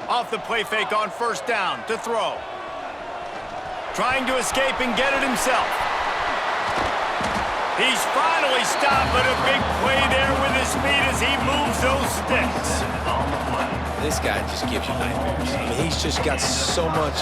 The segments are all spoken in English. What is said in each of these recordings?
Off the play fake on first down to throw. Trying to escape and get it himself. He's finally stopped, but a big play there with his speed as he moves those sticks. This guy just gives you nightmares. I mean, he's just got so much.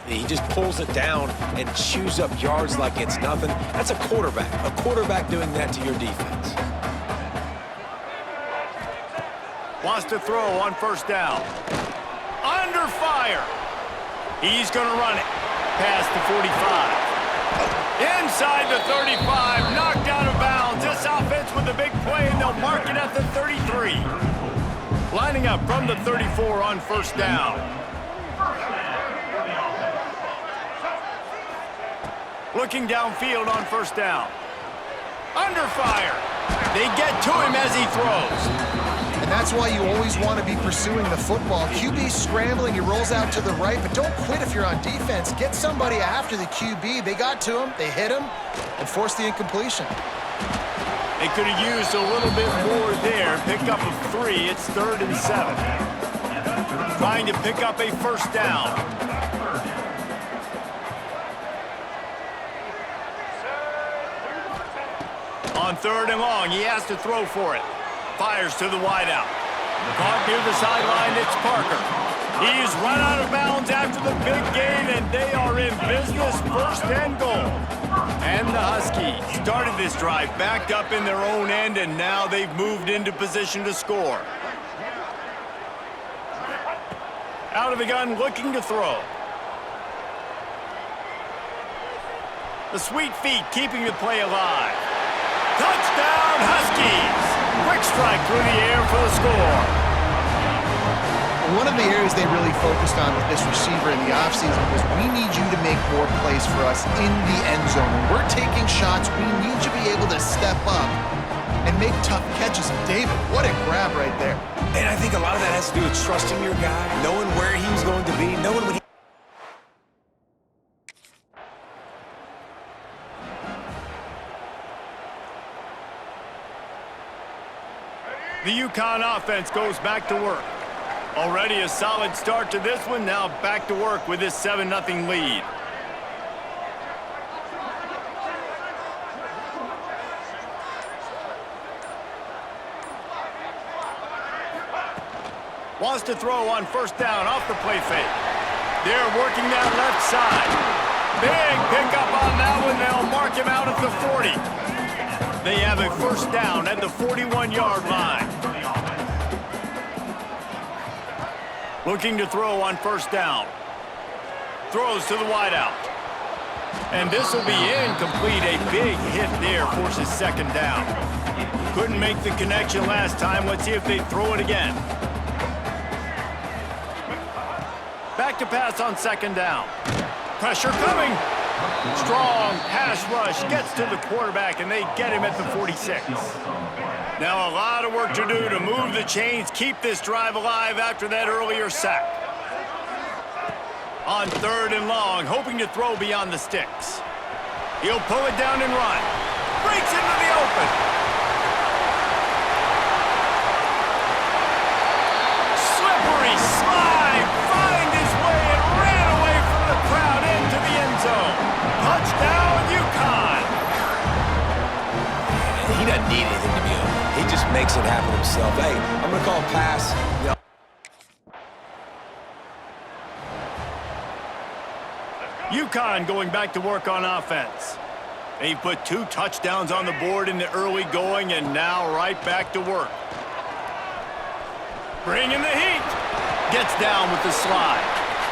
He just pulls it down and chews up yards like it's nothing. That's a quarterback. A quarterback doing that to your defense. Wants to throw on first down. Under fire. He's going to run it past the 45. Inside the 35. Knocked out of bounds. This offense with a big play, and they'll mark it at the 33. Lining up from the 34 on first down. Looking downfield on first down. Under fire. They get to him as he throws. And that's why you always want to be pursuing the football. QB scrambling, he rolls out to the right, but don't quit if you're on defense. Get somebody after the QB. They got to him, they hit him, and forced the incompletion. They could have used a little bit more there. Pick up a 3. It's 3rd and 7. Trying to pick up a first down. On 3rd and long, he has to throw for it. Fires to the wideout. Caught near the sideline, it's Parker. He's run out of bounds after the big gain, and they are in business, 1st and goal. And the Huskies started this drive backed up in their own end, and now they've moved into position to score. Out of the gun, looking to throw. The sweet feet keeping the play alive. Touchdown, Huskies! Quick strike through the air for the score. One of the areas they really focused on with this receiver in the offseason was we need you to make more plays for us in the end zone. When we're taking shots, we need you to be able to step up and make tough catches. And David, what a grab right there. And I think a lot of that has to do with trusting your guy, knowing where he's going to be, knowing what he... The UConn offense goes back to work. Already a solid start to this one. Now back to work with this 7-0 lead. Wants to throw on first down off the play fake. They're working that left side. Big pickup on that one. They'll mark him out at the 40. They have a first down at the 41-yard line. Looking to throw on first down. Throws to the wideout. And this will be incomplete. A big hit there forces 2nd down. Couldn't make the connection last time. Let's see if they throw it again. Back to pass on 2nd down. Pressure coming. Strong pass rush gets to the quarterback, and they get him at the 46. Now a lot of work to do to move the chains, keep this drive alive after that earlier sack. On 3rd and long, hoping to throw beyond the sticks. He'll pull it down and run. Breaks into the open. Slippery slide, find his way and ran away from the crowd into the end zone. Touchdown, UConn. He doesn't need anything to be open. He just makes it happen himself. Hey, I'm going to call a pass. You know. UConn going back to work on offense. They put 2 touchdowns on the board in the early going, and now right back to work. Bringing the heat. Gets down with the slide.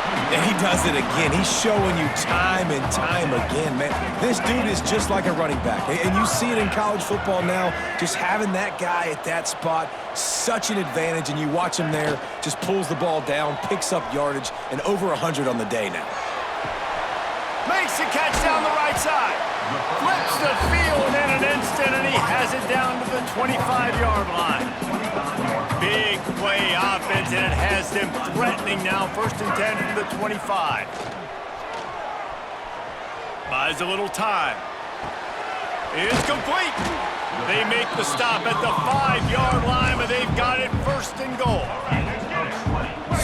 And he does it again. He's showing you time and time again, man. This dude is just like a running back. And you see it in college football now, just having that guy at that spot, such an advantage. And you watch him there, just pulls the ball down, picks up yardage, and over 100 on the day now. Makes the catch down the right side. Flips the field in an instant, and he has it down to the 25-yard line. Big play offense, and it has them threatening now. 1st and 10 from the 25. Buys a little time. It's complete. They make the stop at the 5-yard line, but they've got it 1st and goal.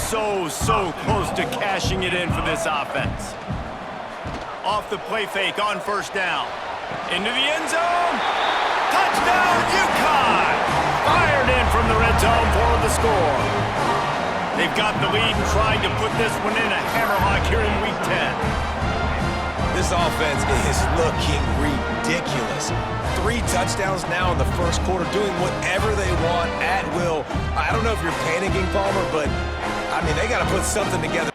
So close to cashing it in for this offense. Off the play fake on 1st down. Into the end zone. Touchdown, UConn! Fired in from the red zone for the score. They've got the lead and trying to put this one in a hammerlock here in Week 10. This offense is looking ridiculous. 3 touchdowns now in the 1st quarter, doing whatever they want at will. I don't know if you're panicking, Palmer, but, I mean, they got to put something together.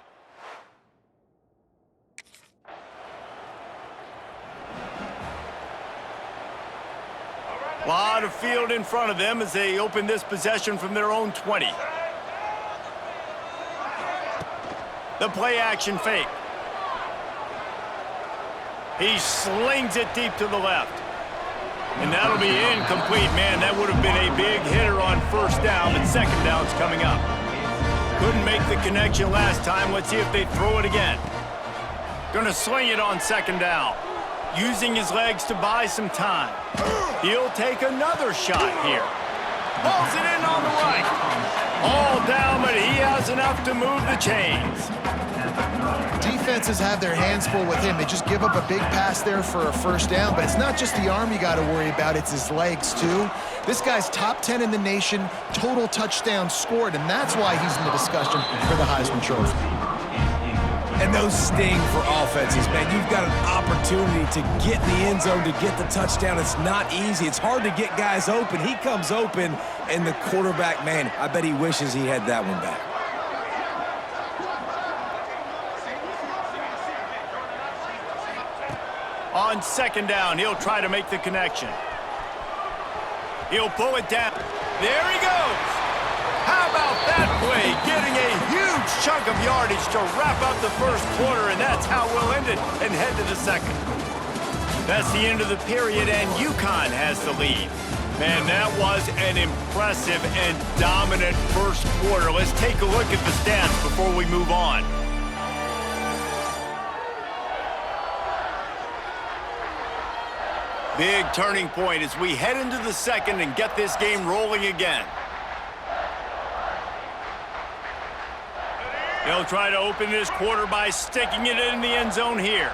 A lot of field in front of them as they open this possession from their own 20. The play action fake. He slings it deep to the left. And that'll be incomplete. Man, that would have been a big hitter on 1st down, but 2nd down's coming up. Couldn't make the connection last time. Let's see if they throw it again. Gonna sling it on 2nd down. Using his legs to buy some time. He'll take another shot here. Pulls it in on the right. All down, but he has enough to move the chains. Defenses have their hands full with him. They just give up a big pass there for a 1st down, but it's not just the arm you got to worry about, it's his legs too. This guy's top 10 in the nation, total touchdowns scored, and that's why he's in the discussion for the Heisman Trophy. And those sting for offenses, man. You've got an opportunity to get in the end zone, to get the touchdown. It's not easy. It's hard to get guys open. He comes open, and the quarterback, man, I bet he wishes he had that one back. On 2nd down, he'll try to make the connection. He'll pull it down. There he goes. How about that play? Getting a huge chunk of yardage to wrap up the 1st quarter, and that's how we'll end it and head to the 2nd. That's the end of the period, and UConn has the lead. Man, that was an impressive and dominant 1st quarter. Let's take a look at the stats before we move on. Big turning point as we head into the 2nd and get this game rolling again. They'll try to open this quarter by sticking it in the end zone here.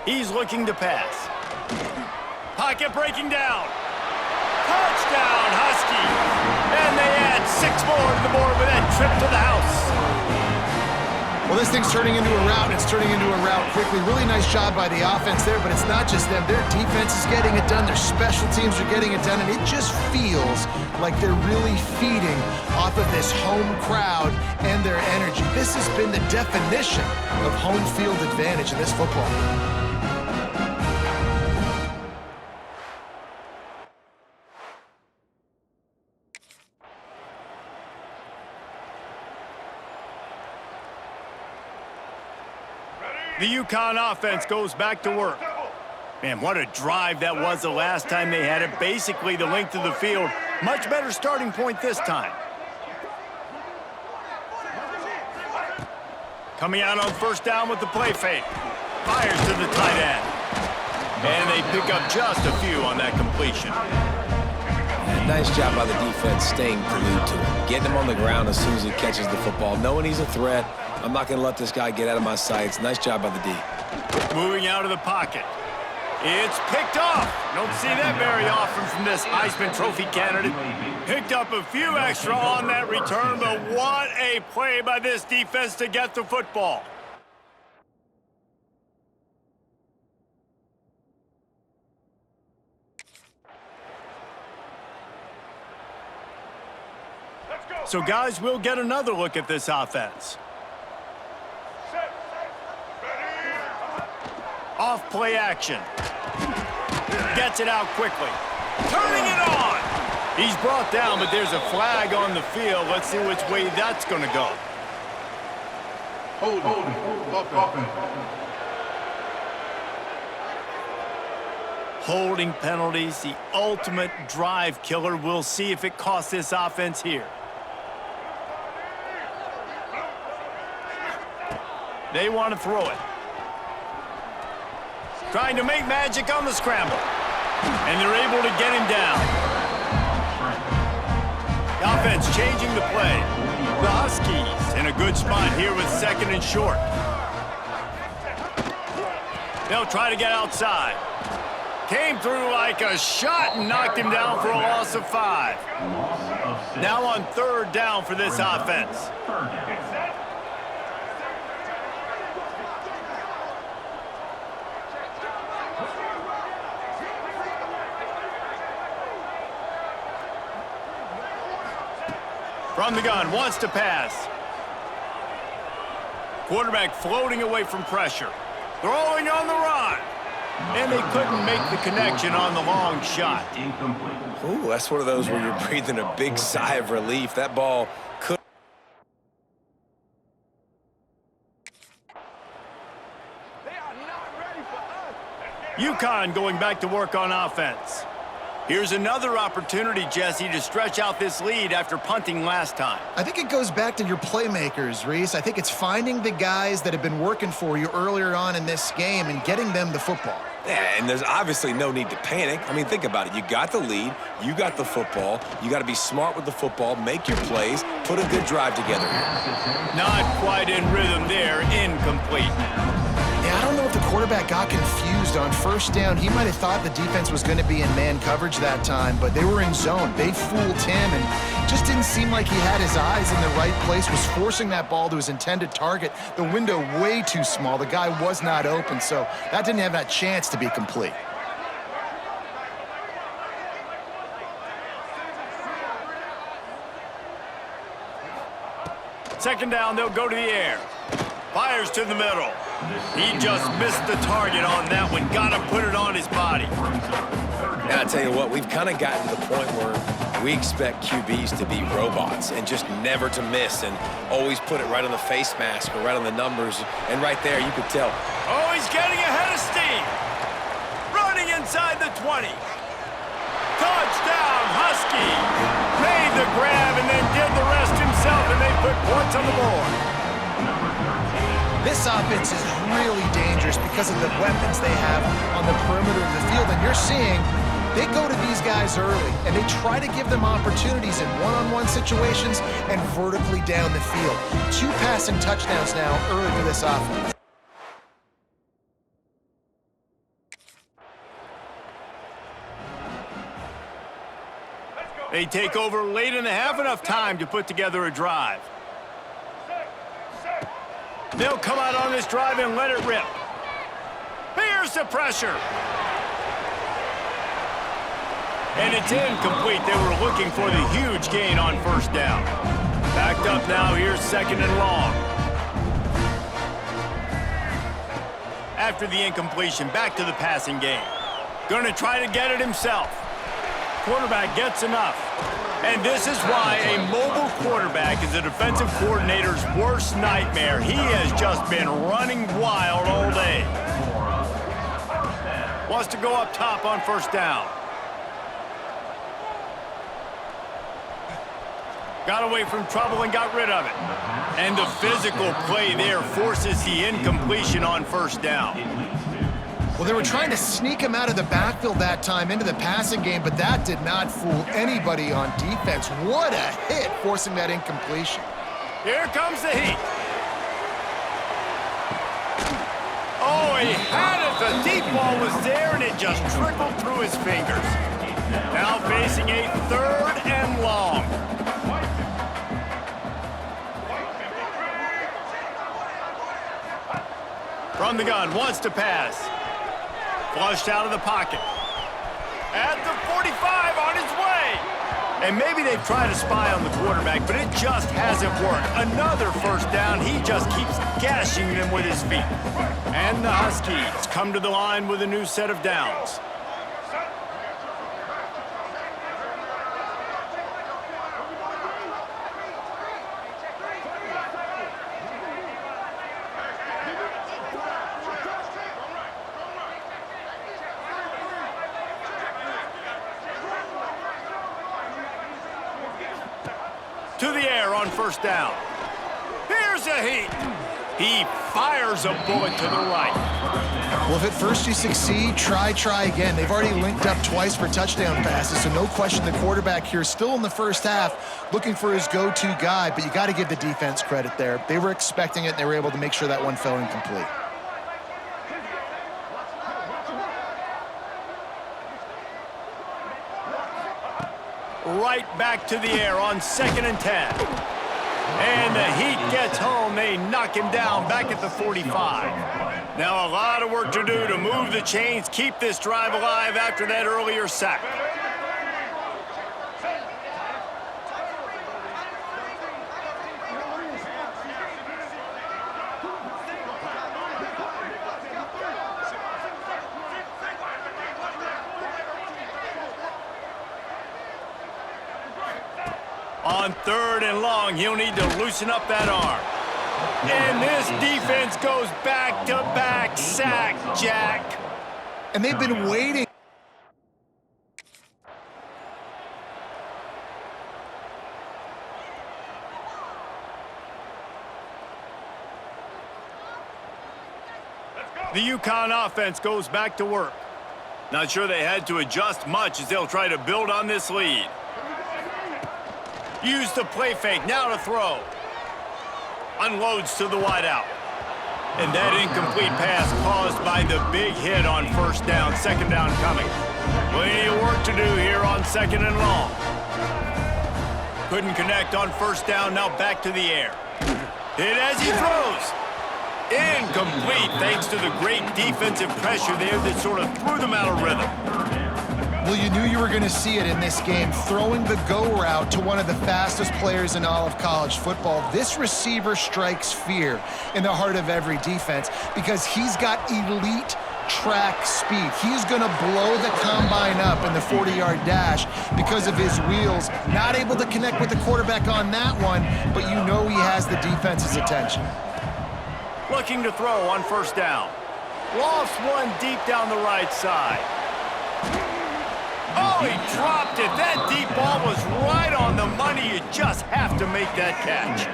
He's looking to pass. Pocket breaking down. Touchdown, Huskies. And they add 6 more to the board with that trip to the house. Well, this thing's turning into a rout, and it's turning into a rout quickly. Really nice job by the offense there, but it's not just them. Their defense is getting it done. Their special teams are getting it done, and it just feels like they're really feeding off of this home crowd and their energy. This has been the definition of home field advantage in this football game. The UConn offense goes back to work. Man, what a drive that was the last time they had it. Basically the length of the field. Much better starting point this time. Coming out on 1st down with the play fake. Fires to the tight end. And they pick up just a few on that completion. Nice job by the defense staying glued to him. Getting him on the ground as soon as he catches the football. Knowing he's a threat. I'm not going to let this guy get out of my sights. Nice job by the D. Moving out of the pocket. It's picked off. Don't see that very often from this Heisman Trophy candidate. Picked up a few extra on that return, but what a play by this defense to get the football. So, guys, we'll get another look at this offense. Off play action. Gets it out quickly. Turning it on. He's brought down, but there's a flag on the field. Let's see which way that's going to go. Holding penalties, the ultimate drive killer. We'll see if it costs this offense here. They want to throw it. Trying to make magic on the scramble. And they're able to get him down. The offense changing the play. The Huskies in a good spot here with 2nd and short. They'll try to get outside. Came through like a shot and knocked him down for a loss of 5. Now on 3rd down for this offense. From the gun, wants to pass. Quarterback floating away from pressure. Throwing on the run. And they couldn't make the connection on the long shot. Ooh, that's one of those where you're breathing a big sigh of relief. That ball could... UConn going back to work on offense. Here's another opportunity, Jesse, to stretch out this lead after punting last time. I think it goes back to your playmakers, Reese. I think it's finding the guys that have been working for you earlier on in this game and getting them the football. Yeah, and there's obviously no need to panic. I mean, think about it. You got the lead. You got the football. You got to be smart with the football, make your plays, put a good drive together here. Not quite in rhythm there. Incomplete. Yeah, I don't know if the quarterback got confused on 1st down. He might have thought the defense was going to be in man coverage that time, but they were in zone. They fooled him, and just didn't seem like he had his eyes in the right place, was forcing that ball to his intended target. The window way too small. The guy was not open, so that didn't have that chance to be complete. Second down, they'll go to the air. Fires to the middle. He just missed the target on that one. Got to put it on his body. And I tell you what, we've kind of gotten to the point where we expect QBs to be robots and just never to miss and always put it right on the face mask or right on the numbers. And right there, you could tell. Oh, he's getting ahead of steam. Running inside the 20. Touchdown, Husky. Made the grab and then did the rest himself, and they put points on the board. This offense is really dangerous because of the weapons they have on the perimeter of the field. And you're seeing they go to these guys early, and they try to give them opportunities in one-on-one situations and vertically down the field. 2 passing touchdowns now early for this offense. They take over late in the half, enough time to put together a drive. They'll come out on this drive and let it rip. Here's the pressure. And it's incomplete. They were looking for the huge gain on 1st down. Backed up now. Here's 2nd and long. After the incompletion, back to the passing game. Going to try to get it himself. Quarterback gets enough. And this is why a mobile quarterback is a defensive coordinator's worst nightmare. He has just been running wild all day. Wants to go up top on 1st down. Got away from trouble and got rid of it. And the physical play there forces the incompletion on 1st down. Well, they were trying to sneak him out of the backfield that time into the passing game, but that did not fool anybody on defense. What a hit, forcing that incompletion. Here comes the heat. Oh, he had it. The deep ball was there, and it just trickled through his fingers. Now facing a 3rd and long. From the gun, wants to pass. Flushed out of the pocket. At the 45, on his way. And maybe they've tried to spy on the quarterback, but it just hasn't worked. Another first down. He just keeps gashing them with his feet. And the Huskies come to the line with a new set of downs. To the air on first down. Here's a heat. He fires a bullet to the right. Well, if at first you succeed, try again. They've already linked up twice for touchdown passes, so no question the quarterback here still in the first half looking for his go-to guy, but you got to give the defense credit there. They were expecting it, and they were able to make sure that one fell incomplete. Right back to the air on 2nd and 10. And the Heat gets home. They knock him down back at the 45. Now a lot of work to do to move the chains, keep this drive alive after that earlier sack. On 3rd and long, he'll need to loosen up that arm. And this defense goes back-to-back sack, Jack. And they've been waiting. The UConn offense goes back to work. Not sure they had to adjust much as they'll try to build on this lead. Use the play fake, now to throw. Unloads to the wideout. And that incomplete pass caused by the big hit on first down, 2nd down coming. Plenty of work to do here on 2nd and long. Couldn't connect on first down, now back to the air. Hit as he throws. Incomplete thanks to the great defensive pressure there that sort of threw them out of rhythm. Well, you knew you were going to see it in this game, throwing the go route to one of the fastest players in all of college football. This receiver strikes fear in the heart of every defense because he's got elite track speed. He's going to blow the combine up in the 40-yard dash because of his wheels. Not able to connect with the quarterback on that one, but you know he has the defense's attention. Looking to throw on first down. Lofts one deep down the right side. Oh, he dropped it. That deep ball was right on the money. You just have to make that catch.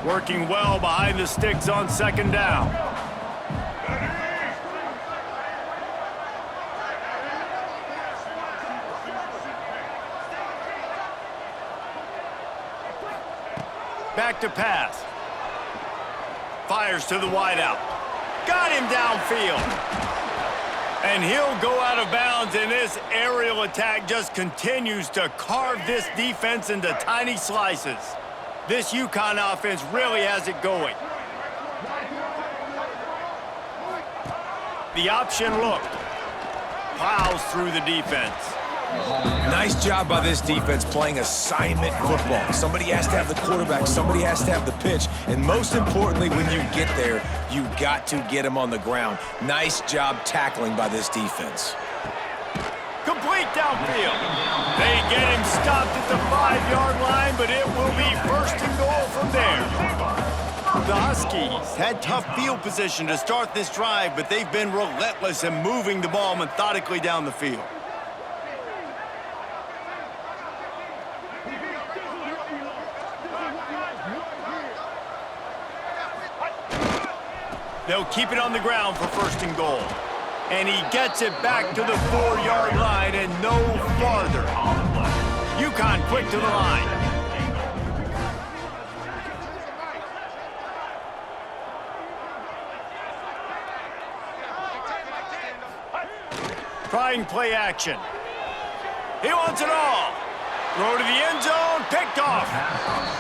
Working well behind the sticks on 2nd down. Back to pass. Fires to the wideout. Got him downfield. And he'll go out of bounds, and this aerial attack just continues to carve this defense into tiny slices. This UConn offense really has it going. The option look. Plows through the defense. Nice job by this defense playing assignment football. Somebody has to have the quarterback, somebody has to have the pitch, and most importantly, when you get there, you got to get him on the ground. Nice job tackling by this defense. Complete downfield. They get him stopped at the 5-yard line, but it will be 1st and goal from there. The Huskies had tough field position to start this drive, but they've been relentless in moving the ball methodically down the field. They'll keep it on the ground for 1st and goal. And he gets it back to the 4-yard line and no farther. UConn quick to the line. Trying play action. He wants it all. Throw to the end zone, picked off.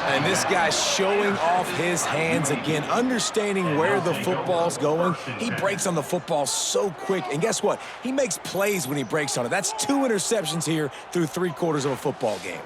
And this guy's showing off his hands again, understanding where the football's going. He breaks on the football so quick, and guess what? He makes plays when he breaks on it. That's 2 interceptions here through 3 quarters of a football game.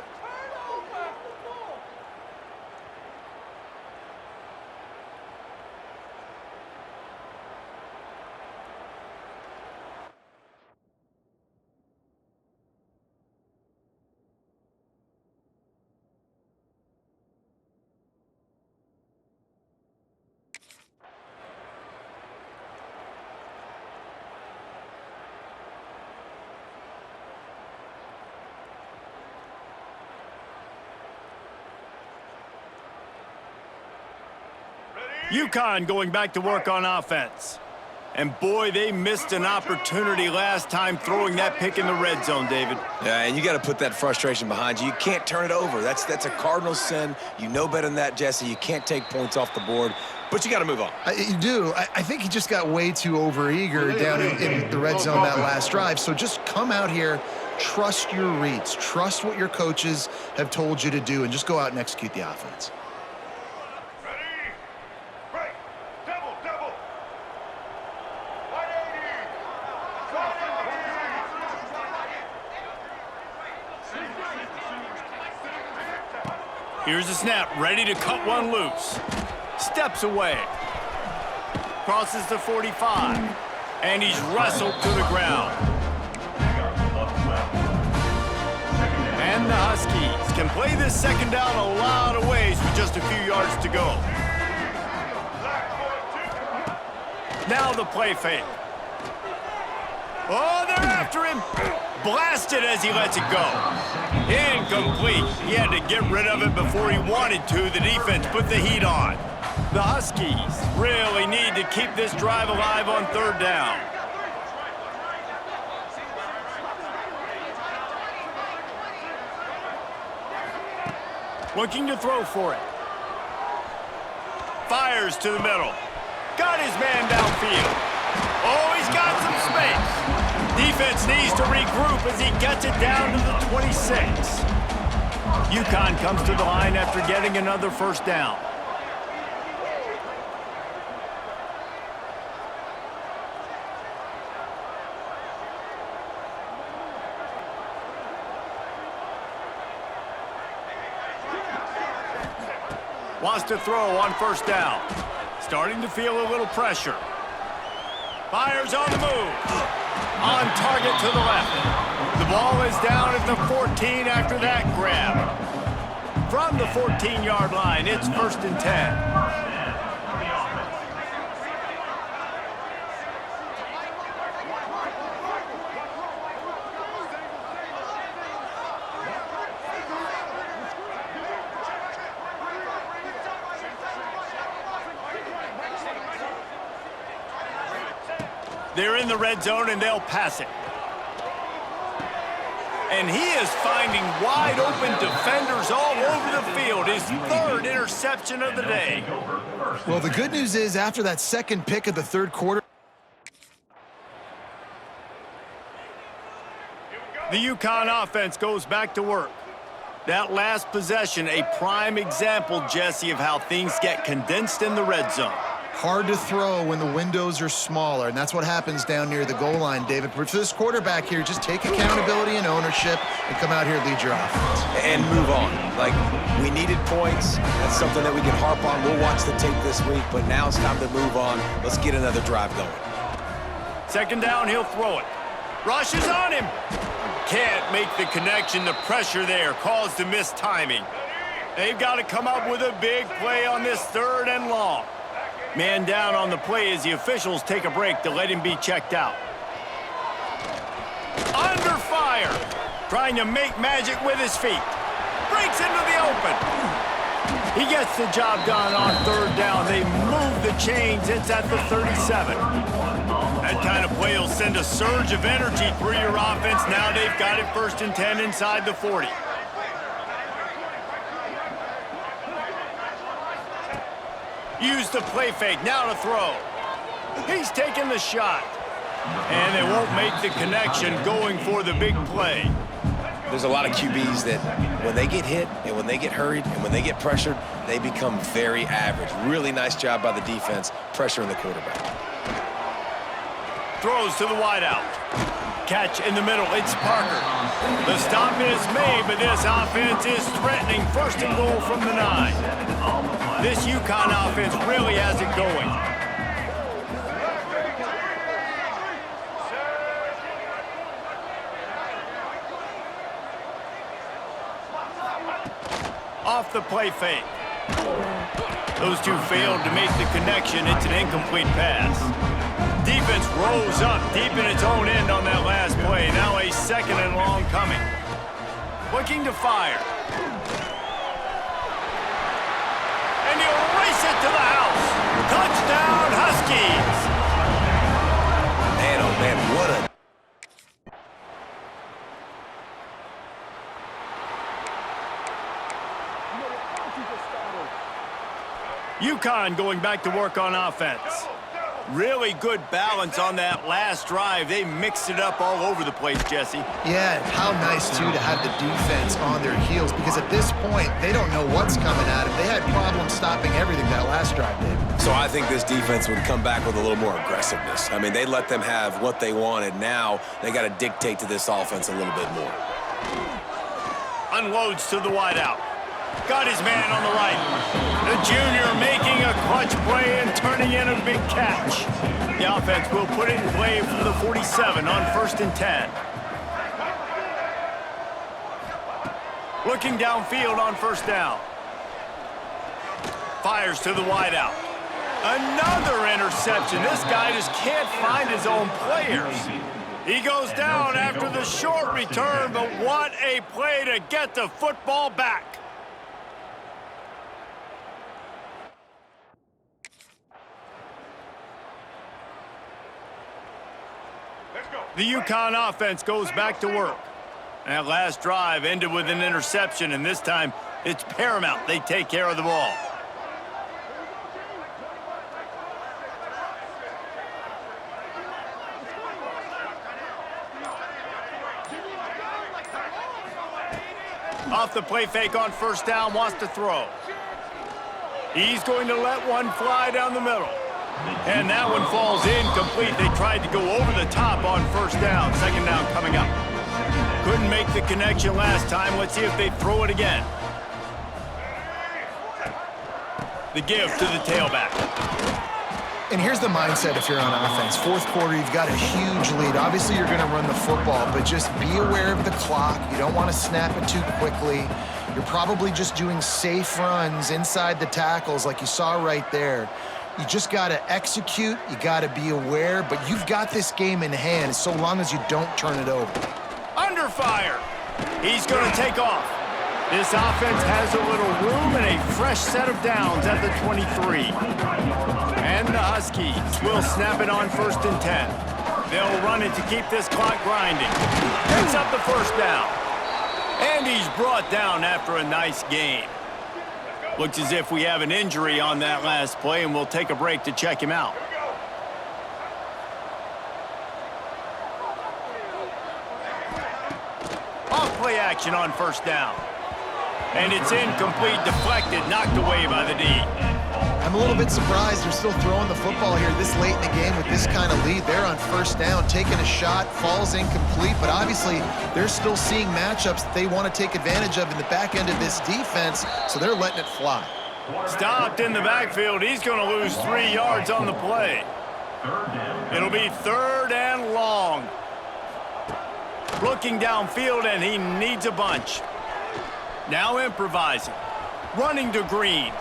UConn going back to work on offense. And boy, they missed an opportunity last time throwing that pick in the red zone, David. Yeah, and you got to put that frustration behind you. You can't turn it over. That's a cardinal sin. You know better than that, Jesse. You can't take points off the board, but you got to move on. You do. I think he just got way too overeager down in the red zone that last drive. So just come out here, trust your reads, trust what your coaches have told you to do, and just go out and execute the offense. Here's a snap, ready to cut one loose. Steps away. Crosses the 45. And he's wrestled to the ground. And the Huskies can play this second down a lot of ways with just a few yards to go. Now the play fake. Oh, they're after him. Blasted as he lets it go. Incomplete. He had to get rid of it before he wanted to. The defense put the heat on. The Huskies really need to keep this drive alive on third down. Looking to throw for it. Fires to the middle. Got his man downfield. Oh, he's got some space. Defense needs to regroup as he gets it down to the 26. UConn comes to the line after getting another first down. Wants to throw on first down. Starting to feel a little pressure. Fires on the move. On target to the left. The ball is down at the 14 after that grab. From the 14-yard line, it's 1st and 10. They're in the red zone, and they'll pass it. And he is finding wide-open defenders all over the field. His 3rd interception of the day. Well, the good news is after that second pick of the third quarter, the UConn offense goes back to work. That last possession, a prime example, Jesse, of how things get condensed in the red zone. hard to throw when the windows are smaller, and that's what happens down near the goal line, David. But for this quarterback here, just take accountability and ownership and come out here and lead your offense. And move on. Like, we needed points. That's something that we can harp on. We'll watch the tape this week, but now it's time to move on. Let's get another drive going. Second down, he'll throw it. Rush is on him. Can't make the connection. The pressure there caused the missed timing. They've got to come up with a big play on this 3rd and long. Man down on the play as the officials take a break to let him be checked out. Under fire. Trying to make magic with his feet. Breaks into the open. He gets the job done on 3rd down. They move the chains. It's at the 37. That kind of play will send a surge of energy through your offense. Now they've got it 1st and 10 inside the 40. Use the play fake, now to throw. He's taking the shot. And they won't make the connection going for the big play. There's a lot of QBs that when they get hit and when they get hurried and when they get pressured, they become very average. Really nice job by the defense, pressuring the quarterback. Throws to the wideout. Catch in the middle, it's Parker. The stop is made, but this offense is threatening 1st and goal from the 9. This UConn offense really has it going. Off the play fake. Those two failed to make the connection. It's an incomplete pass. Defense rose up deep in its own end on that last play. Now a 2nd and long coming. Looking to fire. And he'll race it to the house. Touchdown, Huskies! Man, oh man, what a... UConn going back to work on offense. Really good balance on that last drive. They mixed it up all over the place, Jesse. Yeah, how nice, too, to have the defense on their heels, because at this point, they don't know what's coming at them. They had problems stopping everything that last drive did. So I think this defense would come back with a little more aggressiveness. I mean, they let them have what they wanted. Now they got to dictate to this offense a little bit more. Unloads to the wideout. Got his man on the right. The junior making a clutch play and turning in a big catch. The offense will put it in play from the 47 on 1st and 10. Looking downfield on 1st down. Fires to the wideout. Another interception. This guy just can't find his own players. He goes down after the short return, but what a play to get the football back. The UConn offense goes back to work. That last drive ended with an interception, and this time it's paramount they take care of the ball. Off the play fake on 1st down, wants to throw. He's going to let one fly down the middle. And that one falls incomplete. They tried to go over the top on 1st down. 2nd down coming up. Couldn't make the connection last time. Let's see if they throw it again. The give to the tailback. And here's the mindset if you're on offense. 4th quarter, you've got a huge lead. Obviously, you're going to run the football, but just be aware of the clock. You don't want to snap it too quickly. You're probably just doing safe runs inside the tackles like you saw right there. You just got to execute. You got to be aware, but you've got this game in hand so long as you don't turn it over. Under fire. He's going to take off. This offense has a little room and a fresh set of downs at the 23. And the Huskies will snap it on 1st and 10. They'll run it to keep this clock grinding. Picks up the 1st down. And he's brought down after a nice gain. Looks as if we have an injury on that last play, and we'll take a break to check him out. Off play action on 1st down. And it's incomplete, deflected, knocked away by the D. I'm a little bit surprised they're still throwing the football here this late in the game with this kind of lead. They're on 1st down, taking a shot, falls incomplete, but obviously they're still seeing matchups that they want to take advantage of in the back end of this defense, so they're letting it fly. Stopped in the backfield. He's going to lose 3 yards on the play. It'll be 3rd and long. Looking downfield, and he needs a bunch. Now improvising. Running to Green.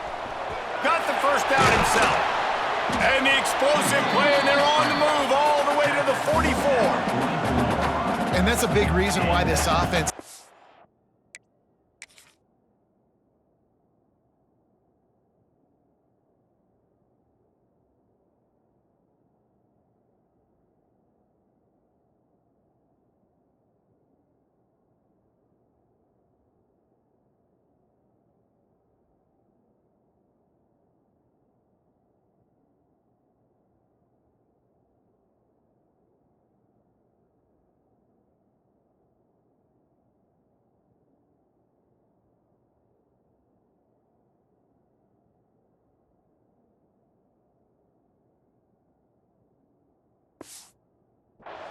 Got the 1st down himself. And the explosive play, and they're on the move all the way to the 44. And that's a big reason why this offense...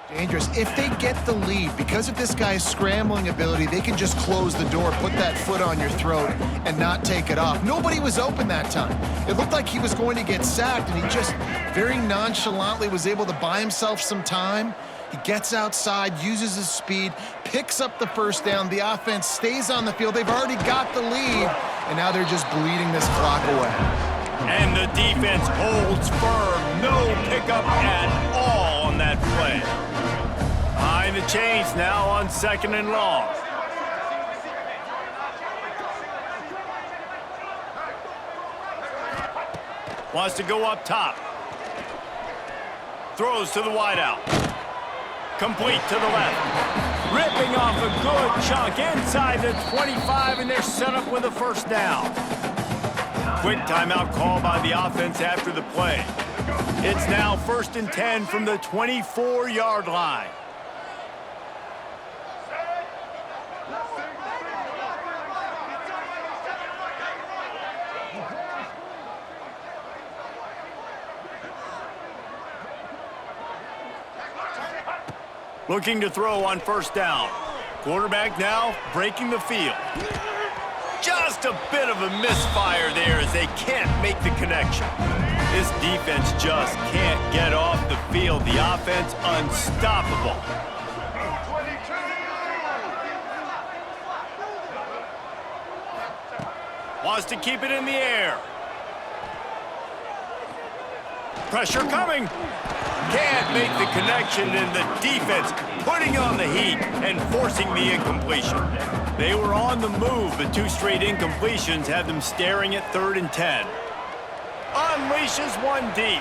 dangerous. If they get the lead, because of this guy's scrambling ability, they can just close the door, put that foot on your throat, and not take it off. Nobody was open that time. It looked like he was going to get sacked, and he just very nonchalantly was able to buy himself some time. He gets outside, uses his speed, picks up the 1st down. The offense stays on the field. They've already got the lead, and now they're just bleeding this clock away. And the defense holds firm. No pickup at all on that play. Behind the chains now on 2nd and long. Wants to go up top. Throws to the wideout. Complete to the left. Ripping off a good chunk inside the 25, and they're set up with a first down. Quick timeout call by the offense after the play. It's now 1st and 10 from the 24-yard line. Looking to throw on first down. Quarterback now breaking the field. Just a bit of a misfire there as they can't make the connection. This defense just can't get off the field. The offense unstoppable. Wants to keep it in the air. Pressure coming. Can't make the connection, and the defense putting on the heat and forcing the incompletion. They were on the move, but 2 straight incompletions had them staring at 3rd and 10. Unleashes one deep.